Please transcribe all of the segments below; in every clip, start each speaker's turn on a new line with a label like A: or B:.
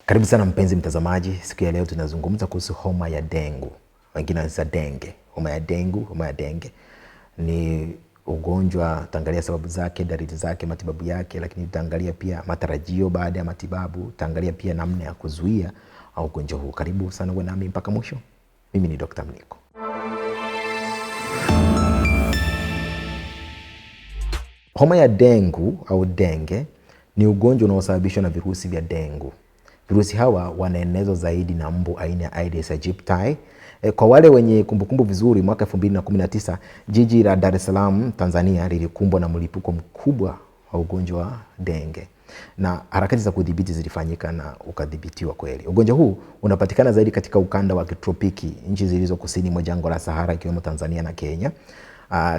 A: Karibu sana mpenzi mtazamaji. Siku ya leo tunazungumza kuhusu homa ya dengu. Wengine wanaita denge. Homa ya dengu, homa ya denge ni ugonjwa. Tutaangalia sababu zake, dalili zake, matibabu yake, lakini tutaangalia pia matarajio baada ya matibabu. Tutaangalia pia namna ya kuzuia ugonjwa huu. Karibu sana uwe nami mpaka mwisho. Mimi ni Dr. Mniko. Homa ya dengu au denge ni ugonjwa unaosababishwa na virusi vya dengu. Virusi hawa wanaenezwa zaidi na mbu aina ya Aedes aegypti. Kwa wale wenye kumbukumbu vizuri, mwaka 2019 jiji la Dar es Salaam, Tanzania lilikumbwa na mlipuko mkubwa wa ugonjwa wa denge. Na harakati za kudhibiti zilifanyika na ukadhibitiwa kweli. Ugonjwa huu unapatikana zaidi katika ukanda wa kitropiki, nchi zilizo kusini mwa jangwa la Sahara ikiwemo Tanzania na Kenya.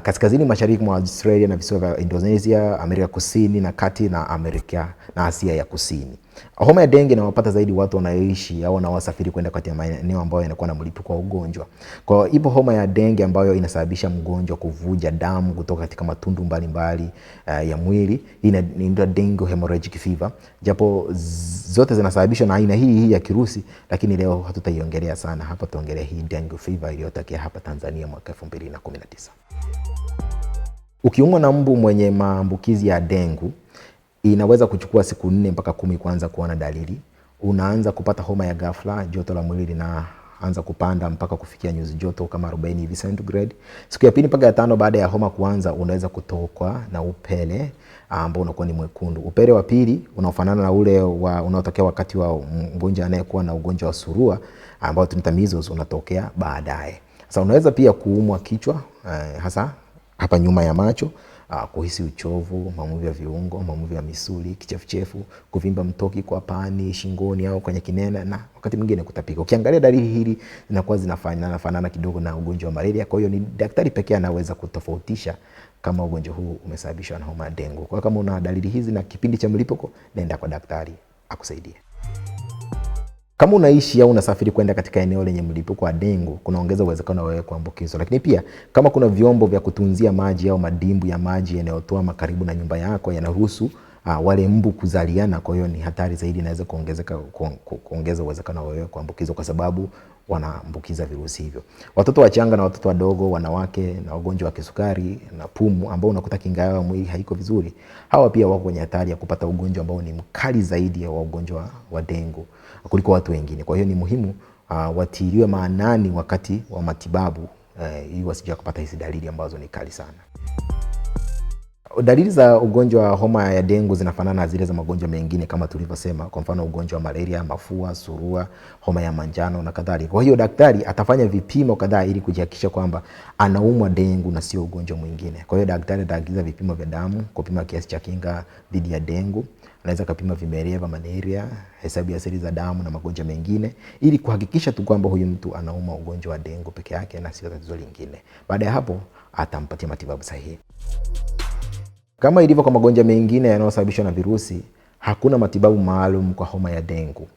A: Kaskazini mashariki mwa Australia na visiwa vya Indonesia, Amerika Kusini na Kati na Amerika na Asia ya Kusini. Homa ya dengue inawapata zaidi watu wanaoishi au wanaosafiri kwenda katika maeneo ambayo yanakuwa na mlipuko wa ugonjwa. Kwa hiyo ipo homa ya dengue ambayo inasababisha mgonjwa kuvuja damu kutoka katika matundu mbalimbali ya mwili. Hii inaitwa dengue hemorrhagic fever. Japo zote zinasababishwa na aina hii ya kirusi, lakini leo hatutaiongelea sana. Hapa tutaongelea hii dengue fever iliyotokea hapa Tanzania mwaka 2019. Ukiumwa na mbu mwenye maambukizi ya dengu, inaweza kuchukua siku 4 mpaka 10 kuanza kuona dalili. Unaanza kupata homa ya ghafla, joto la mwili linaanza kupanda mpaka kufikia nyuzi joto kama 40 hivi centigrade. Siku ya 2 mpaka ya 5 baada ya homa kuanza, unaweza kutokwa na upele ambao unakuwa ni mwekundu. Upele wa pili unaofanana na ule unaotokea wakati wa mgonjwa anayekuwa na ugonjwa wa surua ambao tunaita measles unatokea baadaye. Sasa unaweza pia kuumwa kichwa, hasa hapa nyuma ya macho, kuhisi uchovu, maumivu ya viungo, maumivu ya misuli, kichefuchefu, kuvimba mtoki kwa pani, shingoni au kwenye kinena, na wakati mwingine kutapika. Ukiangalia dalili hili zinakuwa zinafanana kidogo na ugonjwa wa malaria. Kwa hiyo ni daktari pekee anaweza kutofautisha kama ugonjwa huu umesababishwa na homa ya dengue. Kwa kama una dalili hizi na kipindi cha mlipuko, nenda kwa daktari akusaidie. Kama unaishi au unasafiri kwenda katika eneo lenye mlipuko wa dengue, kunaongeza uwezekano wa wewe kuambukizwa. Lakini pia kama kuna vyombo vya kutunzia maji au madimbu ya maji yanayotoa karibu na nyumba yako yanaruhusu wale mbu kuzaliana, kwa hiyo ni hatari zaidi, inaweza kuongeza uwezekano wa wewe kuambukizwa kwa sababu wanaambukiza virusi hivyo. Watoto wachanga na watoto wadogo, wanawake na wagonjwa wa kisukari na pumu ambao unakuta kinga yao mwili haiko vizuri, hawa pia wako kwenye hatari ya kupata ugonjwa ambao ni mkali zaidi wa ugonjwa wa dengue kuliko watu wengine. Kwa hiyo ni muhimu watiliwe maanani wakati wa matibabu ili wasije kupata hizi dalili ambazo ni kali sana. Dalili za ugonjwa wa homa ya dengue zinafanana na zile za magonjwa mengine kama tulivyosema, kwa mfano ugonjwa wa malaria, mafua, surua, homa ya manjano na kadhalika. Kwa hiyo daktari atafanya vipimo kadhaa ili kujihakikisha kwamba anaumwa dengue na sio ugonjwa mwingine. Kwa hiyo daktari ataagiza vipimo vya damu, kupima kiasi cha kinga dhidi ya dengue. Anaweza kupima vimelea vya malaria, hesabu ya seli za damu na magonjwa mengine ili kuhakikisha tu kwamba huyu mtu anaumwa ugonjwa wa dengue peke yake na sio tatizo lingine. Baada ya hapo atampatia matibabu sahihi. Kama ilivyo kwa magonjwa mengine yanayosababishwa na virusi, hakuna matibabu maalum kwa homa ya dengue.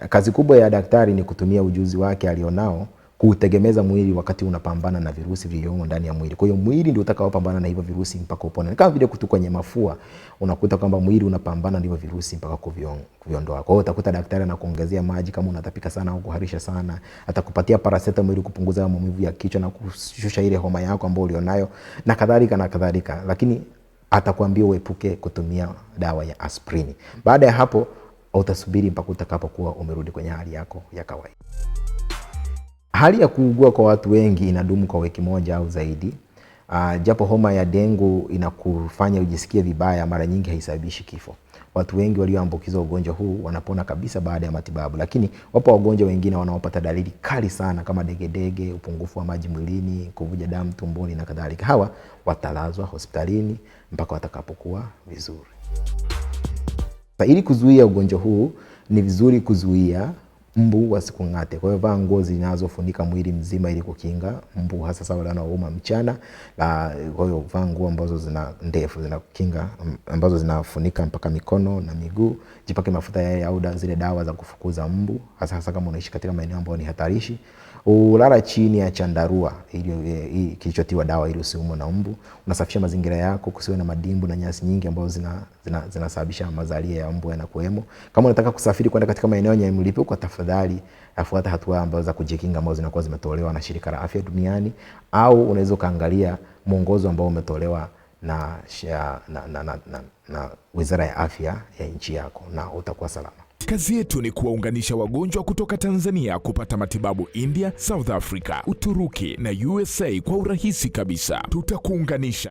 A: Kazi kubwa ya daktari ni kutumia ujuzi wake alionao kuutegemeza mwili wakati unapambana na virusi vilivyomo ndani ya mwili. Kwa hiyo mwili ndio utakaopambana na hivyo virusi mpaka upone. Kama vile kutu kwenye mafua, unakuta kwamba mwili unapambana na hivyo virusi mpaka kuviondoa. Kwa hiyo utakuta daktari anakuongezea maji kama unatapika sana au kuharisha sana, atakupatia paracetamol ili kupunguza maumivu ya kichwa na kushusha ile homa yako ambayo ulionayo na kadhalika na kadhalika. Lakini atakwambia uepuke kutumia dawa ya aspirini. Baada ya hapo utasubiri mpaka utakapokuwa umerudi kwenye hali yako ya kawaida. Hali ya kuugua kwa watu wengi inadumu kwa wiki moja au zaidi. Japo homa ya dengue inakufanya ujisikie vibaya, mara nyingi haisababishi kifo. Watu wengi walioambukizwa ugonjwa huu wanapona kabisa baada ya matibabu, lakini wapo wagonjwa wengine wanaopata dalili kali sana kama degedege, upungufu wa maji mwilini, kuvuja damu tumboni na kadhalika. Hawa watalazwa hospitalini mpaka watakapokuwa vizuri. Ili kuzuia ugonjwa huu ni vizuri kuzuia mbu wasikung'ate. Kwa hiyo vaa nguo zinazofunika mwili mzima ili kukinga mbu, hasa sawa wanaouma mchana. Kwa hiyo vaa nguo ambazo zina ndefu zinakinga, ambazo zinafunika mpaka mikono na miguu. Jipake mafuta ya au zile dawa za kufukuza mbu, hasa kama unaishi katika maeneo ambayo ni hatarishi. Ulala chini ya chandarua ili kilichotiwa dawa ili usiumwe na mbu. Unasafisha mazingira yako, kusiwe na madimbu na nyasi nyingi ambazo zinasababisha mazalia ya mbu yanakuwemo. Kama unataka kusafiri kwenda katika maeneo yenye mlipuko, tafadhali fuata hatua ambazo za kujikinga ambazo zinakuwa zimetolewa na Shirika la Afya Duniani, au unaweza kaangalia mwongozo ambao umetolewa na Wizara ya Afya ya nchi yako na utakuwa salama.
B: Kazi yetu ni kuwaunganisha wagonjwa kutoka Tanzania kupata matibabu India, South Africa, Uturuki na USA kwa urahisi kabisa. Tutakuunganisha.